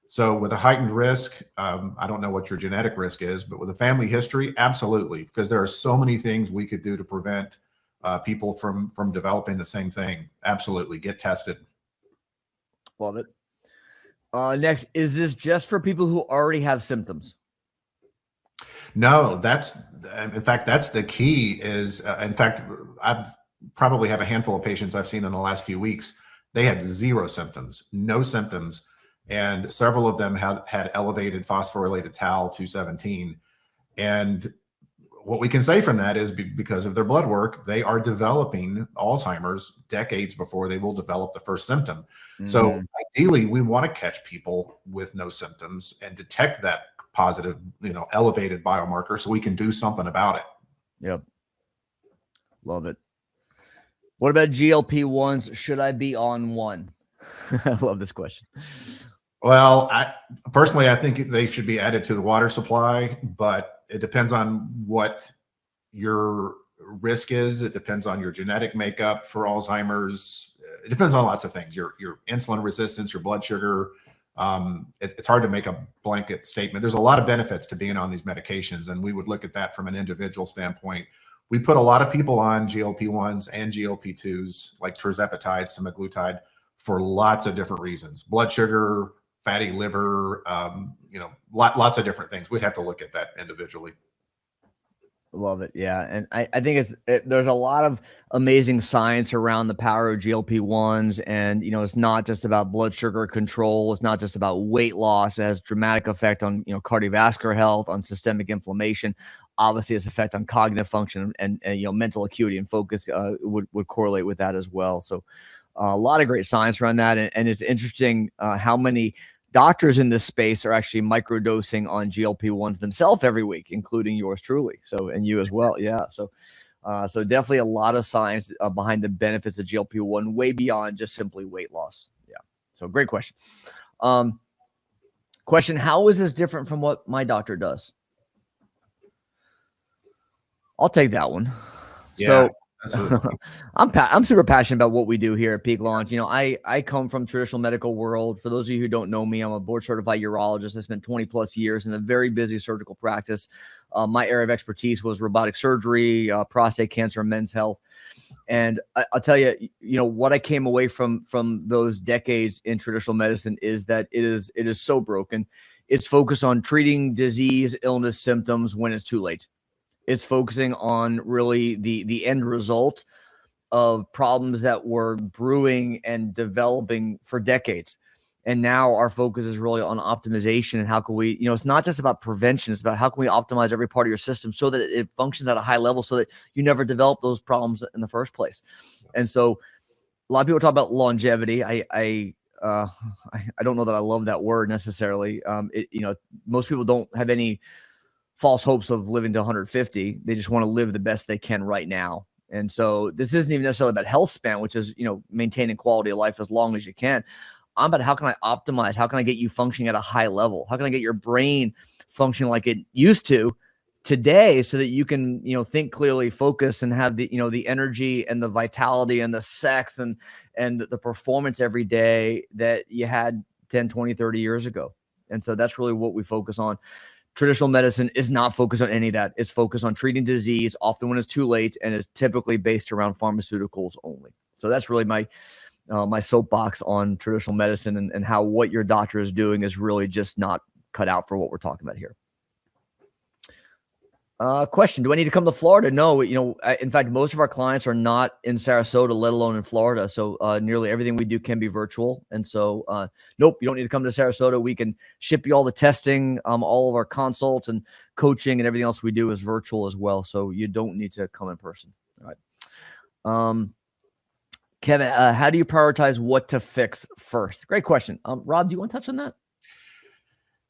So with a heightened risk, I don't know what your genetic risk is, but with a family history, absolutely, because there are so many things we could do to prevent people from developing the same thing. Absolutely, get tested. Love it. Next, is this just for people who already have symptoms? No, in fact, that's the key is, in fact, I've probably have a handful of patients I've seen in the last few weeks. They had 0 symptoms, no symptoms. And several of them had elevated phosphorylated tau 217. And what we can say from that is because of their blood work, they are developing Alzheimer's decades before they will develop the first symptom. Mm-hmm. So ideally, we want to catch people with no symptoms and detect that positive, elevated biomarker so we can do something about it. Yep. Love it. What about GLP-1s? Should I be on one? I love this question. Well, personally, I think they should be added to the water supply, but it depends on what your risk is. It depends on your genetic makeup for Alzheimer's. It depends on lots of things, your insulin resistance, your blood sugar. It's hard to make a blanket statement. There's a lot of benefits to being on these medications, and we would look at that from an individual standpoint. We put a lot of people on GLP-1s and GLP-2s, like tirzepatide, semaglutide, for lots of different reasons. Blood sugar, fatty liver, lots of different things. We'd have to look at that individually. Love it. Yeah. And I think there's a lot of amazing science around the power of GLP-1s. And, it's not just about blood sugar control. It's not just about weight loss. It has dramatic effect on, cardiovascular health, on systemic inflammation. Obviously, its effect on cognitive function and mental acuity and focus would correlate with that as well. So a lot of great science around that. And it's interesting how many doctors in this space are actually microdosing on GLP-1s themselves every week, including yours truly. So, and you as well. Yeah. So definitely a lot of science behind the benefits of GLP-1, way beyond just simply weight loss. Yeah. So great question. Question: how is this different from what my doctor does? I'll take that one. Yeah. So I'm super passionate about what we do here at Peak Launch. I come from traditional medical world. For those of you who don't know me, I'm a board certified urologist. I spent 20 plus years in a very busy surgical practice. My area of expertise was robotic surgery, prostate cancer, and men's health. And I'll tell you, what I came away from those decades in traditional medicine is that it is so broken. It's focused on treating disease, illness, symptoms when it's too late. It's focusing on really the end result of problems that were brewing and developing for decades. And now our focus is really on optimization and how can we, it's not just about prevention. It's about how can we optimize every part of your system so that it functions at a high level so that you never develop those problems in the first place. And so a lot of people talk about longevity. I don't know that I love that word necessarily. Most people don't have any false hopes of living to 150. They just want to live the best they can right now. And so this isn't even necessarily about health span, which is, maintaining quality of life as long as you can. I'm about how can I optimize? How can I get you functioning at a high level? How can I get your brain functioning like it used to today so that you can, think clearly, focus, and have the, the energy and the vitality and the sex and the performance every day that you had 10, 20, 30 years ago. And so that's really what we focus on. Traditional medicine is not focused on any of that. It's focused on treating disease, often when it's too late, and is typically based around pharmaceuticals only. So that's really my soapbox on traditional medicine and how what your doctor is doing is really just not cut out for what we're talking about here. Question: do I need to come to Florida? No. In fact, most of our clients are not in Sarasota, let alone in Florida. So nearly everything we do can be virtual. And so, nope, you don't need to come to Sarasota. We can ship you all the testing, all of our consults and coaching and everything else we do is virtual as well. So you don't need to come in person. All right. Kevin, how do you prioritize what to fix first? Great question. Rob, do you want to touch on that?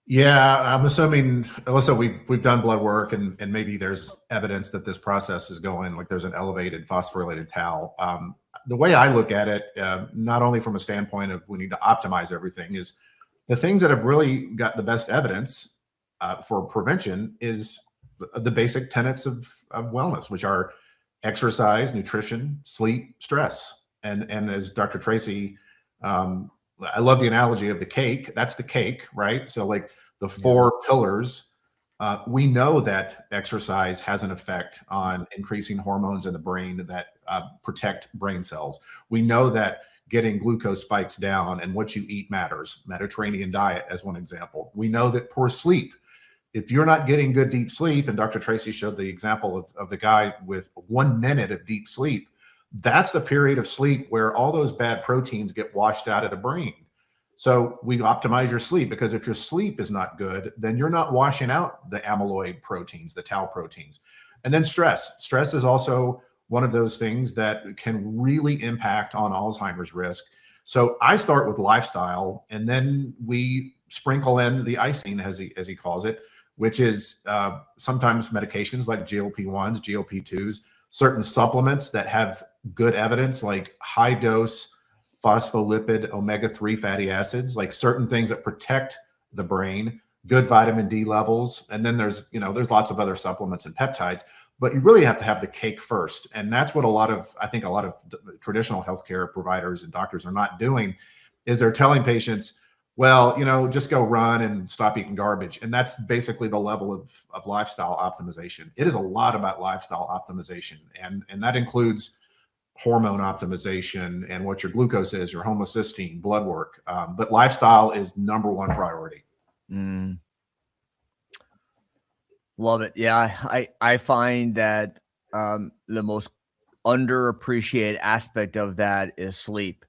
Yeah, I'm assuming, Alyssa, we've done blood work and maybe there's evidence that this process is going, like there's an elevated phosphorylated tau. The way I look at it, not only from a standpoint of we need to optimize everything, is the things that have really got the best evidence for prevention is the basic tenets of wellness, which are exercise, nutrition, sleep, stress. And as Dr. Tracy, I love the analogy of the cake. That's the cake, right? So like the four pillars, we know that exercise has an effect on increasing hormones in the brain that protect brain cells. We know that getting glucose spikes down and what you eat matters. Mediterranean diet as one example. We know that poor sleep, if you're not getting good deep sleep, and Dr. Tracy showed the example of the guy with 1 minute of deep sleep, that's the period of sleep where all those bad proteins get washed out of the brain. So we optimize your sleep, because if your sleep is not good, then you're not washing out the amyloid proteins, the tau proteins. And then stress. Stress is also one of those things that can really impact on Alzheimer's risk. So I start with lifestyle, and then we sprinkle in the icing, as he calls it, which is sometimes medications like GLP-1s, GLP-2s, certain supplements that have good evidence, like high dose phospholipid omega-3 fatty acids, like certain things that protect the brain, good vitamin D levels. And then there's lots of other supplements and peptides, but you really have to have the cake first. And that's what I think a lot of traditional healthcare providers and doctors are not doing, is they're telling patients, well, just go run and stop eating garbage. And that's basically the level of lifestyle optimization. It is a lot about lifestyle optimization. And that includes hormone optimization and what your glucose is, your homocysteine, blood work. But lifestyle is number one priority. Love it. Yeah. I find that the most underappreciated aspect of that is sleep.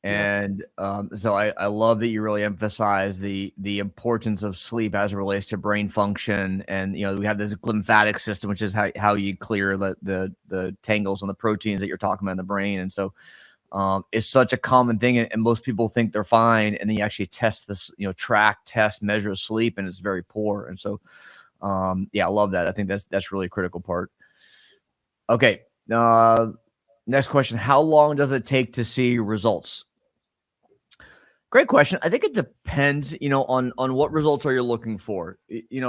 And so I love that you really emphasize the importance of sleep as it relates to brain function. And, we have this lymphatic system, which is how you clear the tangles on the proteins that you're talking about in the brain. And so it's such a common thing. And most people think they're fine. And then you actually test this, track, test, measure sleep, and it's very poor. And so, I love that. I think that's really a critical part. Okay. Next question. How long does it take to see results? Great question. I think it depends, on what results are you looking for.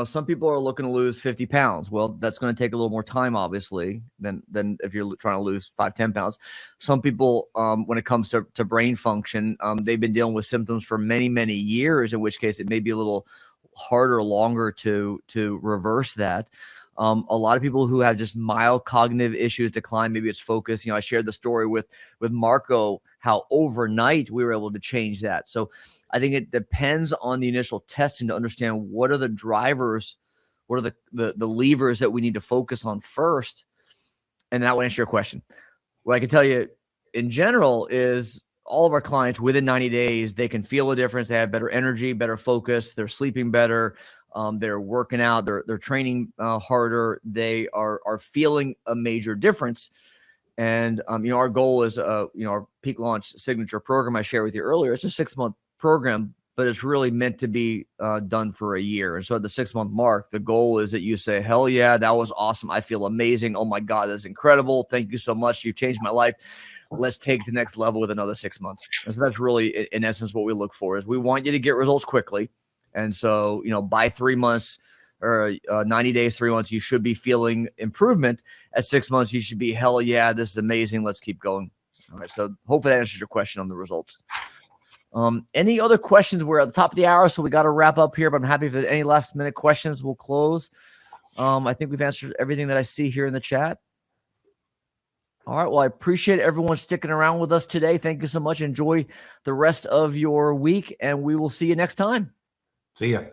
Some people are looking to lose 50 pounds. Well, that's going to take a little more time, obviously, than if you're trying to lose 5-10 pounds. Some people, when it comes to brain function, they've been dealing with symptoms for many, many years, in which case it may be a little harder, longer to reverse that. A lot of people who have just mild cognitive issues decline. Maybe it's focus. I shared the story with Marco, how overnight we were able to change that. So I think it depends on the initial testing to understand what are the drivers, what are the levers that we need to focus on first. And that will answer your question. What I can tell you in general is all of our clients within 90 days, they can feel a difference. They have better energy, better focus. They're sleeping better. They're working out. They're training harder. They are feeling a major difference. And our goal is our peak launch signature program I shared with you earlier. It's a 6-month program, but it's really meant to be done for a year. And so at the 6-month mark, the goal is that you say, hell yeah, that was awesome. I feel amazing. Oh my God, that's incredible. Thank you so much. You've changed my life. Let's take it to the next level with another 6 months. And so that's really, in essence, what we look for is we want you to get results quickly. And so, by 3 months or 90 days, 3 months, you should be feeling improvement. At 6 months, you should be, hell yeah, this is amazing. Let's keep going. All right. So hopefully that answers your question on the results. Any other questions? We're at the top of the hour, so we got to wrap up here, but I'm happy if there's any last minute questions, we'll close. I think we've answered everything that I see here in the chat. All right. Well, I appreciate everyone sticking around with us today. Thank you so much. Enjoy the rest of your week, and we will see you next time. See ya.